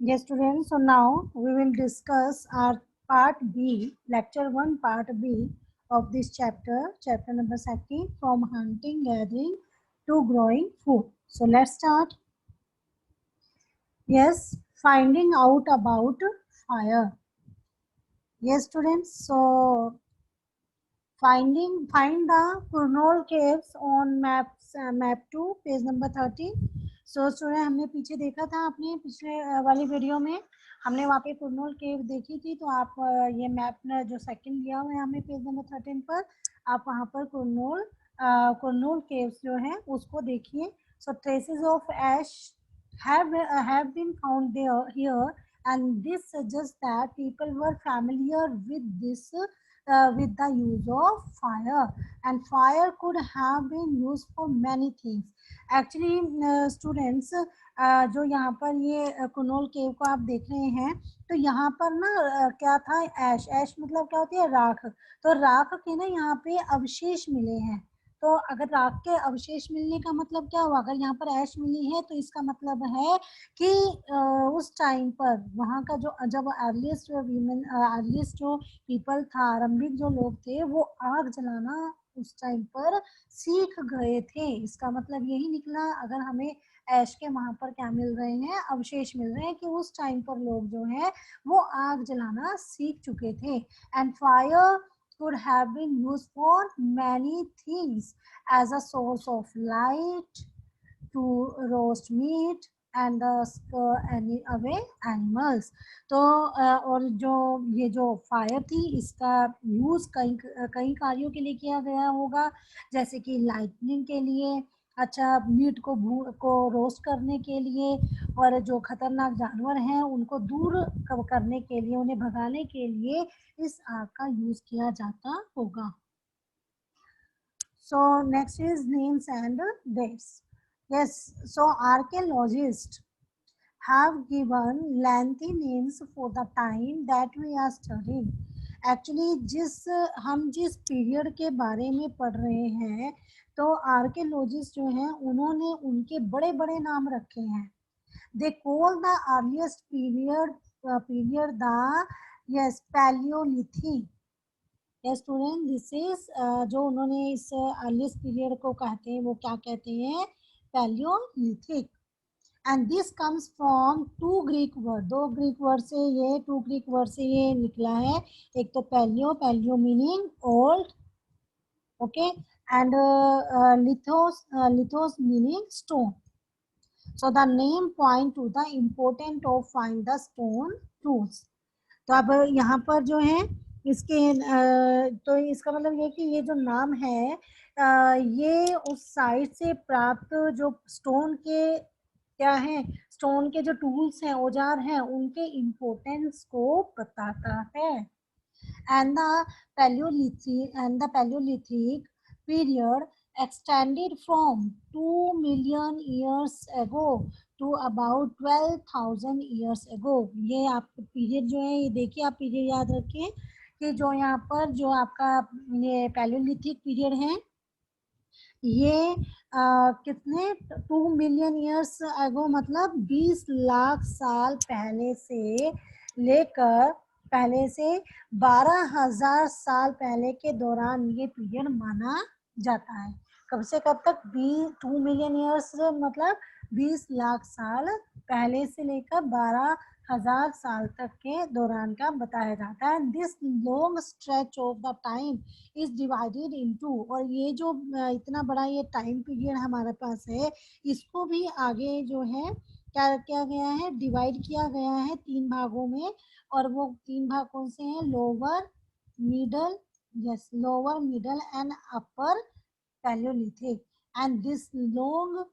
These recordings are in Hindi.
Yes, students. So now we will discuss our part B, lecture 1, part B of this chapter, chapter number 30, from hunting, gathering to growing food. So let's start. Yes, finding out about fire. Yes, students. So find the Kurnool caves on map 2, page number 30. So student हमने पीछे देखा था, अपने पिछले वाली वीडियो में हमने वहाँ पे कुरनूल केव देखी थी. तो आप ये मैप ने जो सेकंड दिया हुआ है हमें पेज नंबर 13 पर, आप वहाँ पर कुरनूल केव्स जो है उसको देखिए. So traces of ash have been found there here, and this suggests that people were familiar with this with the use of fire, and fire could have been used for many things. Actually students, जो यहाँ पर ये कुनोल केव को आप देख रहे हैं, तो यहाँ पर ना क्या था, ऐश. ऐश मतलब क्या होती है, राख. तो राख के ना यहाँ पे अवशेष मिले हैं. तो अगर राख के अवशेष मिलने का मतलब क्या हुआ, अगर यहाँ पर ऐश मिली है तो इसका मतलब है कि उस टाइम पर वहाँ का जो जब अर्लीस्ट वीमेन अर्लीस्ट जो पीपल था, आरंभिक जो लोग थे, वो आग जलाना उस टाइम पर सीख गए थे. इसका मतलब यही निकला. अगर हमें ऐश के वहां पर क्या मिल रहे हैं, अवशेष मिल रहे हैं कि उस टाइम पर लोग जो है वो आग जलाना सीख चुके थे. And fire could have been used for many things, as a source of light, to roast meat and any away animals. तो और जो ये जो फायर थी इसका यूज कई कई कार्यों के लिए किया गया होगा, जैसे कि लाइटनिंग के लिए, अच्छा मीट को रोस्ट करने के लिए, और जो खतरनाक जानवर हैं उनको दूर करने के लिए, उन्हें भगाने के लिए इस आग का यूज किया जाता होगा. So next is names and dates. Yes, so archaeologists have given lengthy names for the time that we are studying. Actually हम जिस पीरियड के बारे में पढ़ रहे हैं, तो आर्कियोलॉजिस्ट जो हैं उन्होंने उनके बड़े बड़े नाम रखे हैं. They call the earliest period the yes Paleolithic. yes student, this is जो उन्होंने इस अर्लीस्ट पीरियड को कहते हैं वो क्या कहते हैं, Paleolithic. And this comes from two Greek word. दो ग्रीक वर्ड से ये निकला है. एक तो paleo meaning old, okay, and lithos meaning stone. So the name point to the important of find the stone tools. तो अब यहाँ पर जो है इसके तो इसका मतलब ये कि ये जो नाम है ये उस साइट से प्राप्त जो स्टोन के क्या है, स्टोन के जो टूल्स हैं, औजार हैं, उनके इम्पोर्टेंस को बताता है. and the Paleolithic period extended from 2 million years ago to about 12,000 years ago. ये आप पीरियड जो है ये देखिए, आप पीरियड याद रखिए कि जो यहाँ पर जो आपका ये पैलियोलिथिक पीरियड है ये कितने 2 मिलियन ईयर्स एगो मतलब 20 लाख साल पहले से लेकर 12,000 साल पहले के दौरान ये पीरियड माना जाता है. कब से कब तक, 2 मिलियन ईयर्स मतलब 20 लाख साल पहले से लेकर 12,000 साल तक के दौरान का बताया जाता है. This long stretch of the time is divided into, और ये जो इतना बड़ा ये टाइम पीरियड हमारे पास है, इसको भी आगे जो है क्या किया गया है, डिवाइड किया गया है 3 भागों में. और वो 3 भाग कौन से हैं, lower middle and upper Palaeolithic. And this long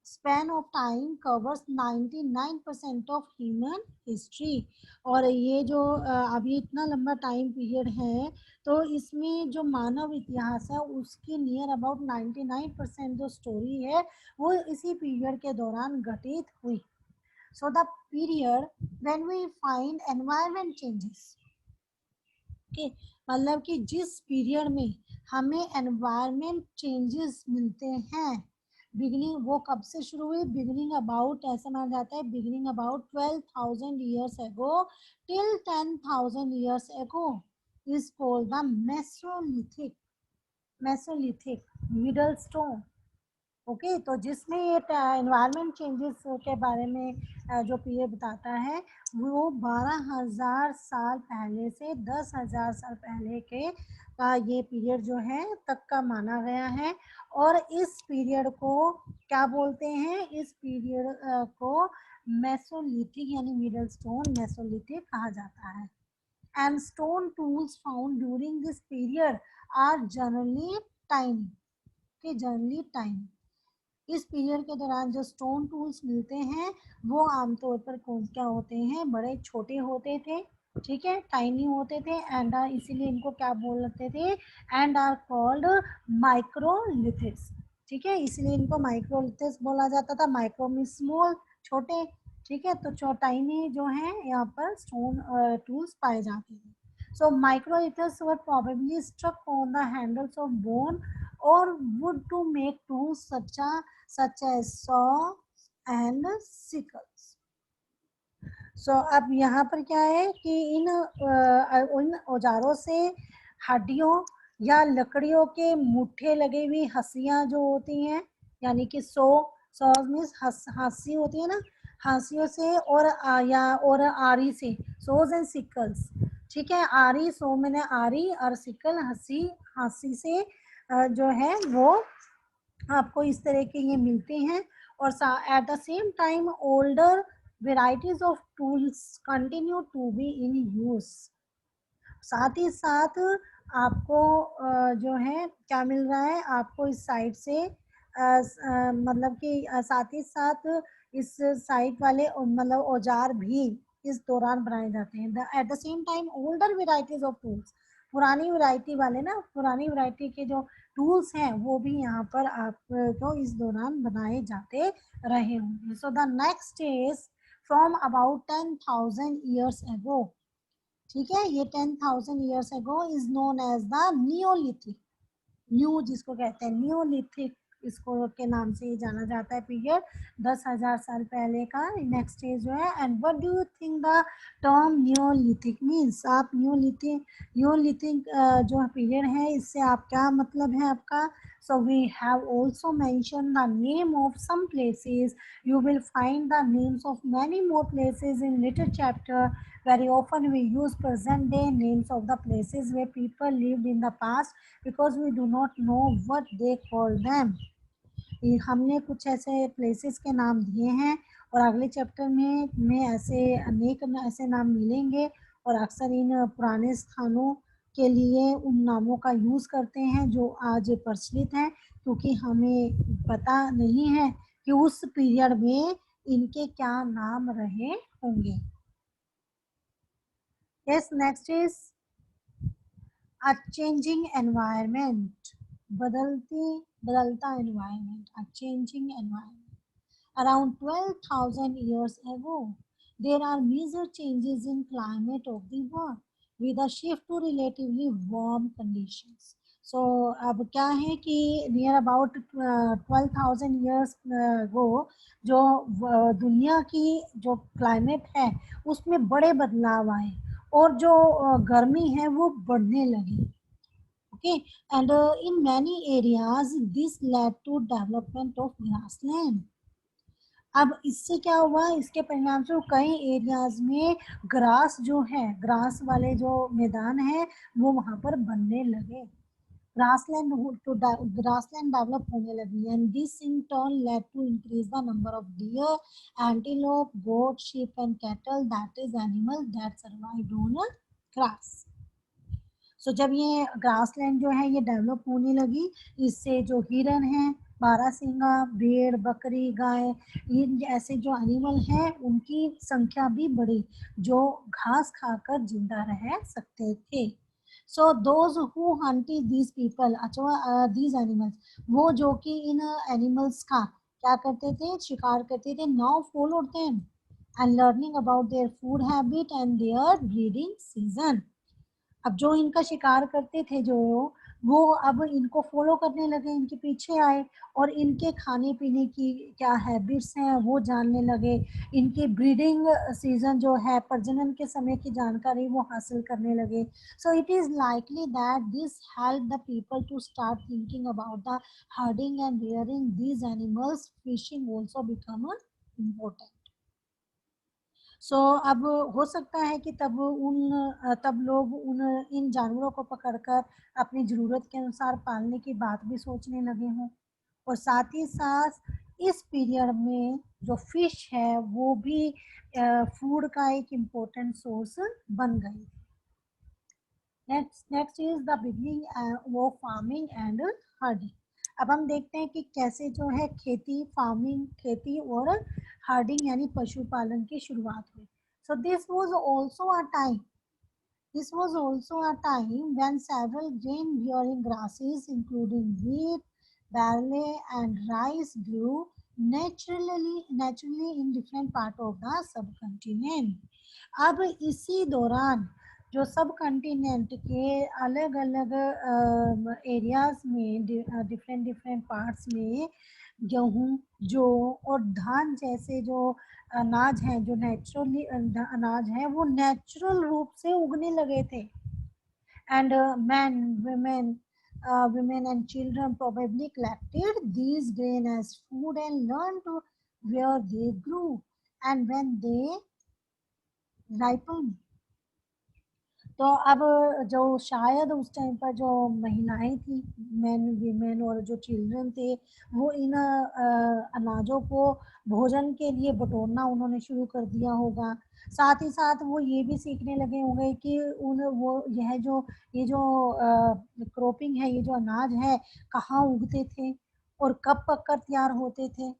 span of time covers 99% of human history. और ये जो अभी इतना लंबा टाइम पीरियड है, तो इसमें जो मानव इतिहास है उसकी नियर अबाउट 99% जो स्टोरी है वो इसी पीरियड के दौरान घटित हुई. So the period when we find environment changes, okay, मतलब कि जिस पीरियड में हमें एनवायरमेंट चेंजेस मिलते हैं, बिगिनिंग वो कब से शुरू हुई, बिगिनिंग अबाउट ऐसा माना जाता है, beginning about 12,000 years ago till 10,000 years ago is called the Mesolithic, Mesolithic middle stone. Okay तो जिसमें ये एनवायरमेंट चेंजेस के बारे में जो पीरियड बताता है वो 12,000 साल पहले से 10,000 साल पहले के का ये पीरियड जो है तक का माना गया है। और इस पीरियड को क्या बोलते हैं, इस पीरियड को मेसोलिथिक यानी मिडल स्टोन मेसोलिथिक कहा जाता है। And stone tools found during this period are generally tiny, के जनरली टाइनी। इस पीरियड के दौरान जो स्टोन टूल्स मिलते हैं वो आमतौर पर कौन क्या होते हैं, बड़े छोटे होते थे, ठीक है, टाइनी होते थे एंड इसीलिए इनको क्या बोलते थे, एंड आर कॉल्ड माइक्रोलिथिक्स, ठीक है, इसलिए इनको माइक्रोलिथिक्स बोला जाता था। माइक्रो मीन स्मॉल, छोटे, ठीक है, तो टाइनी जो है यहाँ पर स्टोन टूल्स पाए जाते हैं। So microliths were probably struck on the handles of bone or wood to make tools such as saw and sickles. So अब यहाँ पर क्या है कि इन औजारों से हड्डियों या लकड़ियों के मुट्ठे लगे हुई हंसियाँ जो होती हैं, यानी कि सौ मीन्स हंसी होती है ना, हंसियों से और आरी से, सोज एंड सिकल्स, ठीक है, आरी सो मैंने आरी और सिकल हंसी, हंसी से जो है वो आपको इस तरह के ये मिलते हैं। और at the same time older varieties of tools continue to be in use. साथ ही साथ आपको जो है क्या मिल रहा है, आपको इस साइड से मतलब कि साथ ही साथ इस साइड वाले मतलब औजार भी इस दौरान बनाए जाते हैं। Eight the same time older varieties of tools, पुरानी वैरायटी वाले ना, पुरानी वैरायटी के जो टूल्स हैं वो भी यहाँ पर आपको इस दौरान बनाए जाते रहे होंगे। So the next is from about 10,000 years ago, ठीक है, ये 10,000 years ago is known as the Neolithic, new जिसको कहते हैं नियोलिथिक, इसको के नाम से जाना जाता है पीरियड, 10,000 साल पहले का नेक्स्ट स्टेज जो है। And what do you think the term Neolithic means, आप नियोलिथिक जो पीरियड है इससे आप क्या मतलब है आपका। So we have also mention the name of some places, you will find the names of many more places in later chapter. Very often we use present day names of the places where people lived in the past because we do not know what they call them. हमने कुछ ऐसे प्लेसेस के नाम दिए हैं और अगले चैप्टर में ऐसे अनेक ऐसे नाम मिलेंगे और अक्सर इन पुराने स्थानों के लिए उन नामों का यूज़ करते हैं जो आज प्रचलित हैं, क्योंकि हमें पता नहीं है कि उस पीरियड में इनके क्या नाम रहे होंगे। Yes, next is a changing environment, बदलता environment, a changing environment. Around 12,000 years ago, there are major changes in climate of the world with a shift to relatively warm conditions. So अब क्या है कि नियर अबाउट 12,000 years ago जो दुनिया की जो क्लाइमेट है उसमें बड़े बदलाव आए और जो गर्मी है वो बढ़ने लगी। Okay and in many areas this led to development of grassland. अब इससे क्या हुआ, इसके परिणाम से कई एरियाज में ग्रास जो है, ग्रास वाले जो मैदान है वो वहां पर बनने लगे, ग्रासलैंड ग्रासलैंड डेवलप होने लगी। And this in turn led to increase the number of deer, antelope, goat, sheep and cattle, that is animal that survived on grass. So जब ये ग्रासलैंड जो है ये डेवलप होने लगी, इससे जो हिरन है, बारहसिंगा, भेड़, बकरी, गाय, ये ऐसे जो एनिमल हैं उनकी संख्या भी बढ़ी जो घास खाकर जिंदा रह सकते थे। So those who hunted these people, अच्छा दीज एनिमल्स, वो जो कि इन एनिमल्स का क्या करते थे, शिकार करते थे, now followed them and learning about their food habit and their breeding season. अब जो इनका शिकार करते थे जो वो अब इनको फॉलो करने लगे, इनके पीछे आए और इनके खाने पीने की क्या हैबिट्स हैं वो जानने लगे, इनके ब्रीडिंग सीजन जो है प्रजनन के समय की जानकारी वो हासिल करने लगे. So it is likely that this help the people to start thinking about the herding and rearing these animals. Fishing also become important. सो अब हो सकता है कि तब लोग उन इन जानवरों को पकड़कर अपनी ज़रूरत के अनुसार पालने की बात भी सोचने लगे हों, और साथ ही साथ इस पीरियड में जो फिश है वो भी फूड का एक इम्पोर्टेंट सोर्स बन गई. नेक्स्ट इज द बिगनिंग वो फार्मिंग एंड हर्डिंग. अब हम देखते हैं कि कैसे जो है खेती और हर्डिंग यानी पशुपालन की शुरुआत हुई. So this was also a time when several grain bearing grasses including wheat, barley and rice grew naturally in different part of the subcontinent. अब इसी दौरान जो सब कंटिनेंट के अलग अलग एरियाज में डिफरेंट डिफरेंट पार्ट्स में गेहूं, जौ और धान जैसे जो अनाज हैं, जो नेचुरली अनाज हैं, वो नेचुरल रूप से उगने लगे थे. And women and children probably collected these grain as food and learned where they grew and when they ripened. तो अब जो शायद उस टाइम पर जो महिलाएं थी, वीमेन और जो चिल्ड्रन थे, वो इन अनाजों को भोजन के लिए बटोरना उन्होंने शुरू कर दिया होगा. साथ ही साथ वो ये भी सीखने लगे होंगे कि ये जो क्रॉपिंग है, ये जो अनाज है, कहाँ उगते थे और कब पककर तैयार होते थे.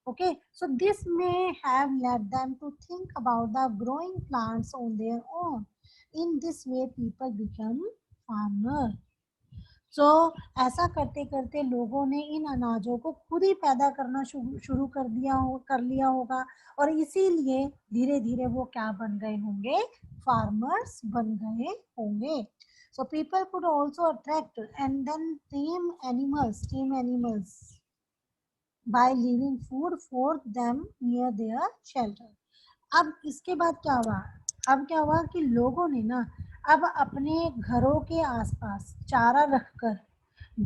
Okay, so this may have led them to think about the growing plants on their own. In this way, people become farmer. So ऐसा करते करते लोगों ने इन अनाजों को खुद ही पैदा करना शुरू कर लिया होगा, और इसीलिए धीरे धीरे वो क्या बन गए होंगे, फार्मर्स बन गए होंगे. So people could also attract and then tame animals by leaving food for them near their shelter. अब इसके बाद क्या हुआ, अब क्या हुआ कि लोगों ने ना अब अपने घरों के आसपास चारा रखकर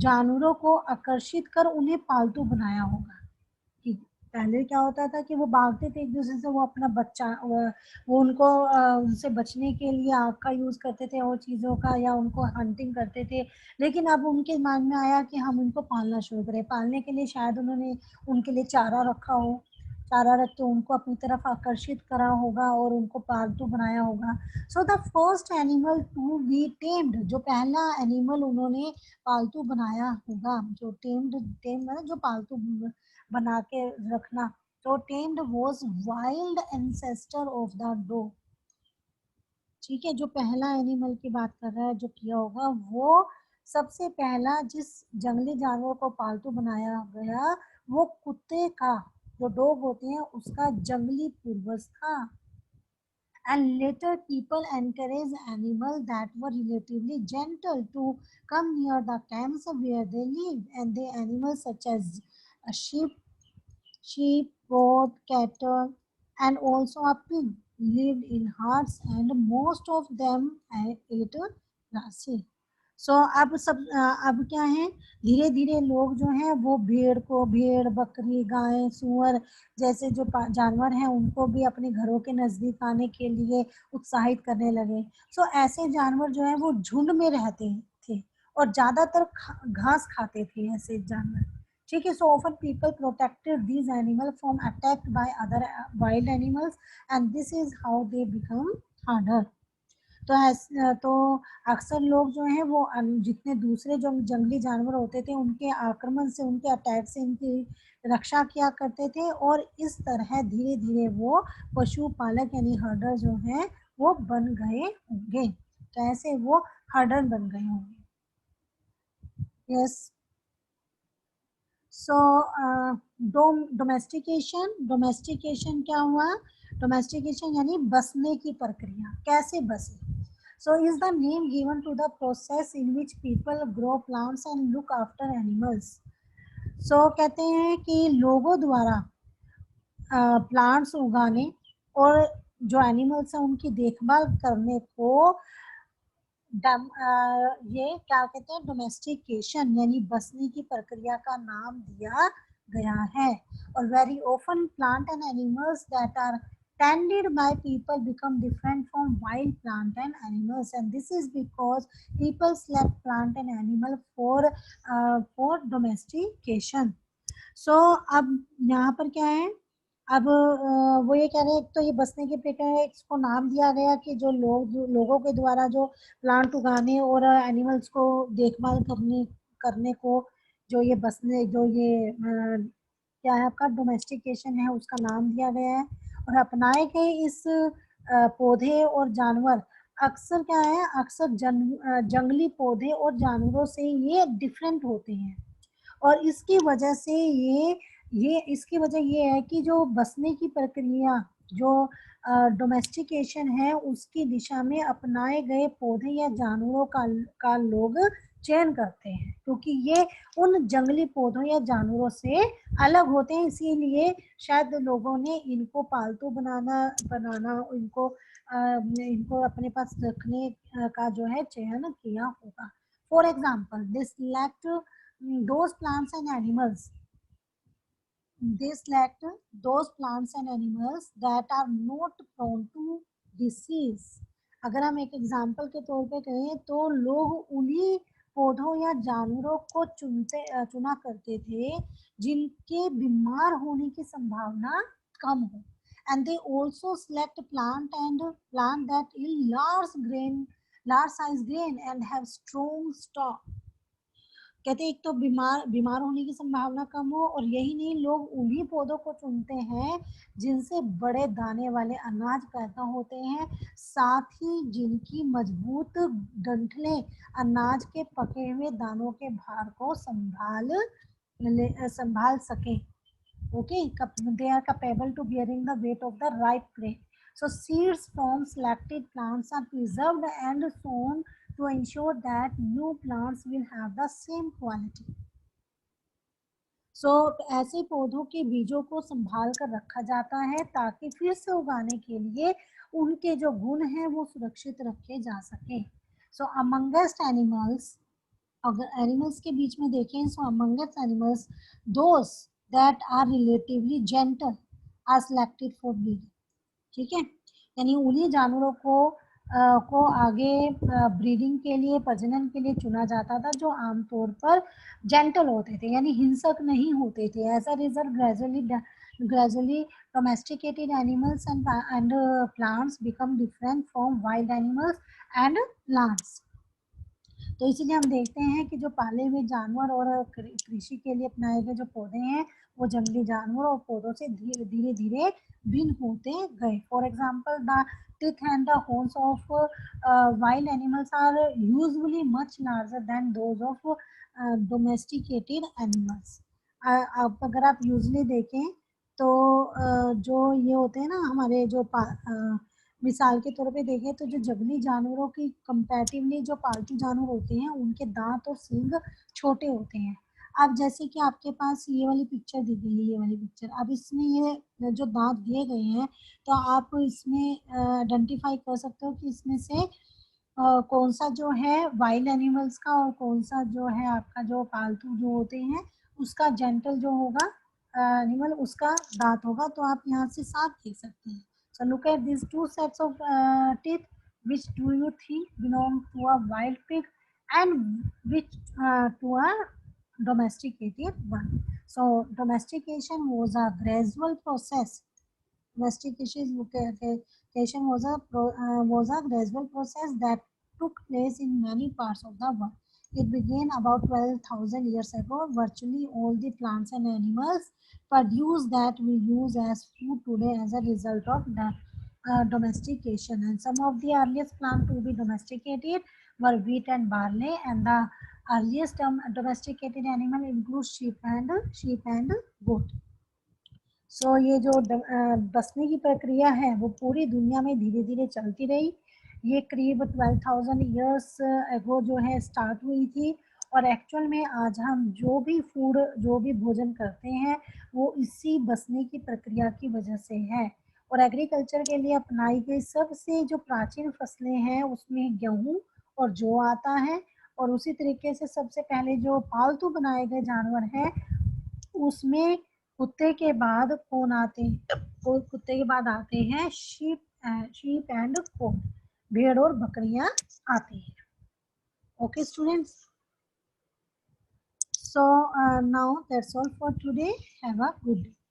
जानवरों को आकर्षित कर उन्हें पालतू बनाया होगा. कि पहले क्या होता था कि वो भागते थे एक दूसरे से, वो अपना बच्चा वो उनको उनसे बचने के लिए आग का यूज़ करते थे और चीज़ों का, या उनको हंटिंग करते थे. लेकिन अब उनके माइंड में आया कि हम उनको पालना शुरू करें. पालने के लिए शायद उन्होंने उनके लिए चारा रखा हो, चारा रख के उनको अपनी तरफ आकर्षित करा होगा और उनको पालतू बनाया होगा. So the first animal to be tamed, जो पहला एनिमल उन्होंने पालतू बनाया होगा, जो टेम्ड मतलब जो पालतू बना के रखना, तो tamed was wild ancestor of the dog. ठीक है, जो पहला एनिमल की बात कर रहा है जो किया होगा, वो सबसे पहला जिस जंगली जानवर को पालतू बनाया गया वो कुत्ते का, जो डॉग होते हैं उसका जंगली पूर्वज था. And later people encouraged animals that were relatively gentle to come near the camps where they lived, and the animals such as a sheep, goat, cattle, and also a pig lived in herds, and most of them ate grasses. सो अब क्या है, धीरे धीरे लोग जो हैं वो भेड़, बकरी, गाय, सुअर जैसे जो जानवर हैं उनको भी अपने घरों के नज़दीक आने के लिए उत्साहित करने लगे. सो ऐसे जानवर जो है वो झुंड में रहते थे और ज़्यादातर घास खाते थे ऐसे जानवर. ठीक है, so often people protected these animal from attacked by other wild animals and this is how they become harder. तो अक्सर लोग जो हैं वो जितने दूसरे जो जंगली जानवर होते थे उनके आक्रमण से, उनके अटैक से इनकी रक्षा किया करते थे, और इस तरह धीरे धीरे वो पशुपालक यानी हर्डर जो हैं वो बन गए होंगे. कैसे वो हर्डर बन गए होंगे. यस. सो डोमेस्टिकेशन क्या हुआ, डोमेस्टिकेशन यानी बसने की प्रक्रिया, कैसे बसे. So is the name given to the process in which people grow plants and look after animals. So कहते हैं कि लोगों द्वारा प्लांट्स उगाने और जो एनिमल्स हैं उनकी देखभाल करने को ये क्या कहते हैं, डोमेस्टिकेशन यानी बसने की प्रक्रिया का नाम दिया गया है. और very often plant and animals that are tended by people become different from wild plant and animals, and this is because people select plant and animal for domestication. So अब यहाँ पर क्या है, अब वो ये कह रहे हैं, तो ये बसने की प्रक्रिया इसको नाम दिया गया कि जो लोगों के द्वारा जो प्लांट उगाने और एनिमल्स को देखभाल करने को जो ये बसने जो ये क्या है आपका डोमेस्टिकेशन है उसका नाम दिया गया है. और अपनाए गए इस पौधे और जानवर अक्सर क्या है, अक्सर जंगली पौधे और जानवरों से ये डिफरेंट होते हैं. और इसकी वजह से इसकी वजह ये है कि जो बसने की प्रक्रिया जो डोमेस्टिकेशन है उसकी दिशा में अपनाए गए पौधे या जानवरों का लोग चयन करते हैं, क्योंकि ये उन जंगली पौधों या जानवरों से अलग होते हैं. इसीलिए शायद लोगों ने इनको पालतू बनाना इनको अपने पास रखने का जो है चयन किया होगा. For example they select those plants and animals that are not prone to disease. अगर हम एक एग्जाम्पल के तौर पे कहें तो लोग उन्हीं पौधों या जानवरों को चुना करते थे जिनके बीमार होने की संभावना कम हो. And they also select plant that yield large size grain and have strong stalk. कहते एक तो बीमार होने की संभावना कम हो, और यही नहीं, लोग उन्हीं पौधों को चुनते हैं जिनसे बड़े दाने वाले अनाज पैदा होते हैं, साथ ही जिनकी मजबूत डंठलें अनाज के पके हुए दानों के भार को संभाल सकें. Okay, they are capable to bearing the weight of the ripe grain. So seeds from selected plants are preserved and sown to ensure that new plants will have the same quality. So ऐसे पौधों के बीजों को संभाल कर रखा जाता है ताकि फिर से उगाने के लिए उनके जो गुण हैं वो सुरक्षित रखे जा सके. So amongst animals, अगर एनिमल्स के बीच में देखें, so amongst animals those that are relatively gentle are selected for breeding. ठीक है, यानी उन्हीं जानवरों को आगे ब्रीडिंग के लिए, प्रजनन के लिए चुना जाता था जो आमतौर पर जेंटल होते थे, यानी हिंसक नहीं होते थे. As a result gradually domesticated animals and plants become different from wild animals and plants. तो इसीलिए हम देखते हैं कि जो पाले हुए जानवर और कृषि के लिए अपनाए गए जो पौधे हैं वो जंगली जानवर और पौधों से धीरे धीरे भिन्न होते गए. For example the teeth and the horns of wild animals are usually much larger than those of domesticated animals. अब अगर आप यूजुअली देखें तो जो ये होते हैं ना हमारे जो मिसाल के तौर पे देखें तो जो जंगली जानवरों की कंपैरेटिवली जो पालतू जानवर होते हैं उनके दांत और सींग छोटे होते हैं. अब जैसे कि आपके पास ये वाली पिक्चर दी गई है, ये वाली पिक्चर, अब इसमें ये जो दांत दिए गए हैं तो आप इसमें आइडेंटिफाई कर सकते हो कि इसमें से कौन सा जो है वाइल्ड एनिमल्स का और कौन सा जो है आपका जो पालतू जो होते हैं उसका जेंटल जो होगा एनिमल उसका दांत होगा. तो आप यहाँ से साफ देख सकते हैं. So look at these two sets of teeth. Which do you think belong to a wild pig and which to a domesticated one? So domestication was a gradual process. Domestication was a gradual process that took place in many parts of the world. It began about 12,000 years ago. Virtually all the plants and animals produced that we use as food today as a result of the domestication. And some of the earliest plants to be domesticated were wheat and barley, and the earliest domesticated animal includes sheep and goat. So ये जो बसने की प्रक्रिया है वो पूरी दुनिया में धीरे धीरे चलती रही. ये करीब 12,000 ईयर्स एगो जो है स्टार्ट हुई थी। और एक्चुअल में आज हम जो भी फूड, जो भी भोजन करते हैं, वो इसी बसने की प्रक्रिया की वजह से है। और एग्रीकल्चर के लिए अपनाई गई सबसे जो प्राचीन फसलें हैं उसमें गेहूं और जौ आता है। और उसी तरीके से सबसे पहले जो पालतू बनाए गए जानवर हैं उसमें कुत्ते के बाद कौन आते हैं? कुत्ते के बाद आते हैं शीप एंड गोट, भेड़ और बकरियां आती हैं। Okay students, so now that's all for today. Have a good day.